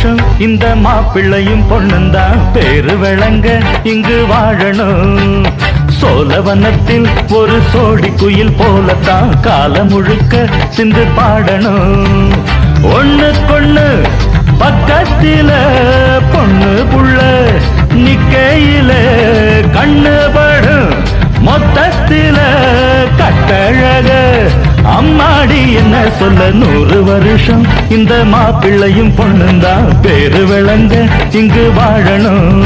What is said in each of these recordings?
வருஷம் இந்த மாப்பிள்ளையும் பொண்ணுந்தான் பேரு விளங்க இங்கு வாழணும். சோழவனத்தில் ஒரு சோடி குயில் போலத்தான் காலம் முழுக்க சிந்து பாடணும். ஒண்ணுக்கொண்ணு பக்கத்தில பொண்ணு புள்ள நிக்கையில கண்ணு படும் மொத்தத்தில கட்டழக அம்மாடி என்ன சொல்ல 100 வருஷம் இந்த மாப்பிள்ளையும் பொண்ணுந்தான் பேரு விளங்க இங்கு வாழணும்.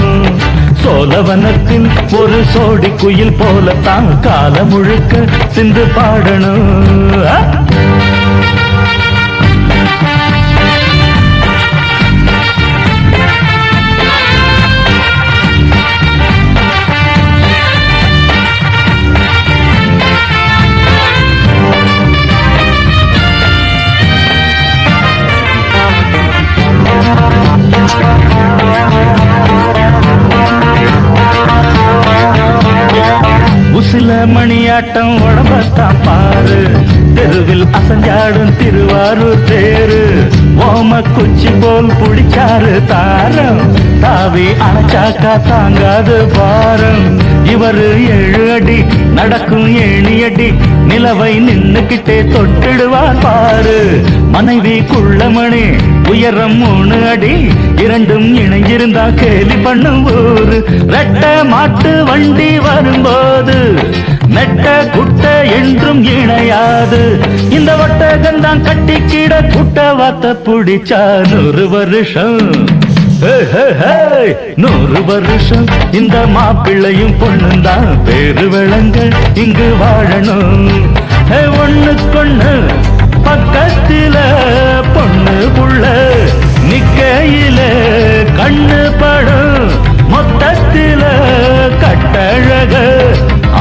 சோழவனத்தில் ஒரு சோடி குயில் போலத்தான் காலம் முழுக்க சிந்து பாடணும். உசில மணியாட்டம் உடம்பத்தான் பாரு, தெருவில் அசஞ்சாடும் திருவாரூர் தேரு. ஓம குச்சி போல் புடிச்சாரு தாரம், தாவி அணைச்சாக்கா தாங்காது பாரம். இவரு 7 அடி நடக்கும் 7 அடி, நிலவை நின்னுக்கிட்டே தொட்டிடுவார் பாரு. மனைவி குள்ளமணி உயரம் 3 அடி, இரண்டும் இணைஞ்சிருந்தா கேலி பண்ணும் ஊரு. ரெட்ட மாட்டு வண்டி வரும்போது நெட்ட குட்ட என்றும் இணையாது. இந்த ஒட்டகந்தான் கட்டிக்கிட குட்ட வாத்த புடிச்சா 100 வருஷம். 100 வருஷம் இந்த மாப்பிள்ளையும் பொண்ணுந்தான் பேரு விளங்க இங்கு வாழணும். ஒண்ணுக்கொண்ணு பக்கத்தில பொண்ணு புள்ள நிக்கையில கண்ணு படும் மொத்தத்தில கட்டழக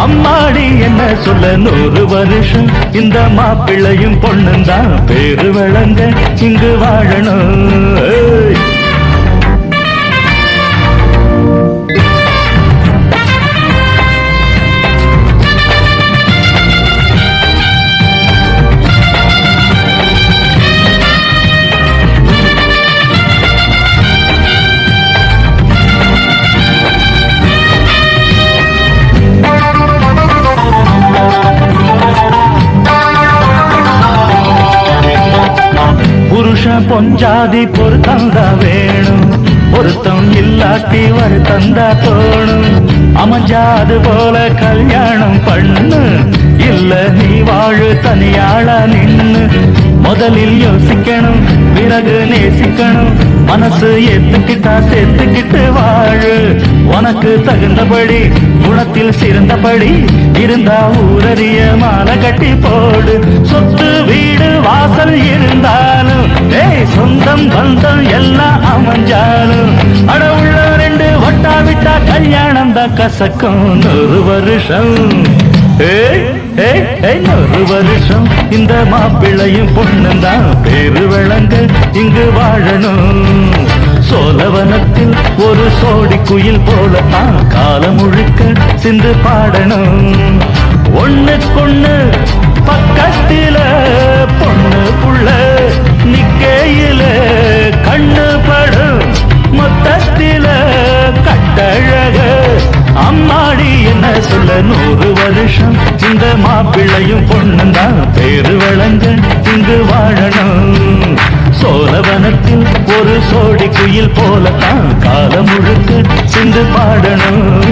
அம்மாடி என்ன சொல்ல 100 வருஷம் இந்த மாப்பிள்ளையும் பொண்ணுந்தான் பேரு விளங்க இங்கு வாழணும். புருஷன் பொஞ்சாதி பொருத்தந்தா வேணும், பொருத்தம் இல்லாட்டி வருத்தந்தா தோணும். அமைஞ்சாது போல கல்யாணம் பண்ணு, இல்ல நீ வாழு தனியாளா நின்னு. முதலில் யோசிக்கணும் பிறகு நேசிக்கணும், மனசு ஏத்துக்கிட்டா சேர்த்துக்கிட்டு வாழு. உனக்கு தகுந்தபடி குணத்தில் சிறந்தபடி இருந்தா ஊரறிய மாலை கட்டி போடு. சொத்து வீடு வாசல் இருந்தாலும் சொந்தம் பந்தம் எல்லாம் அமைஞ்சாலும் அடவுள்ள 2 ஒட்டா விட்டா கல்யாணம் தான் கசக்கும். 100 வருஷம் 100 வருஷம் இந்த மாப்பிள்ளையும் பொண்ணுந்தான் பேரு விளங்க இங்கு வாழணும். சோழவனத்தில் ஒரு சோடி குயில் போலத்தான் காலம் முழுக்க சிந்து பாடணும். ஒண்ணுக்கொண்ணு பக்கத்தில பொண்ணு புள்ள நிக்கையில கண்ணு படும் மொத்தத்தில கட்டழக அம்மாடி என்ன சொல்ல 100 வருஷம் இந்த மாப்பிள்ளையும் பொண்ணுந்தான் பேரு விளங்க இங்கு வாழணும். சோழவனத்தில் ஒரு சோடி குயில் போலத்தான் காலம் முழுக்க சிந்து பாடணும்.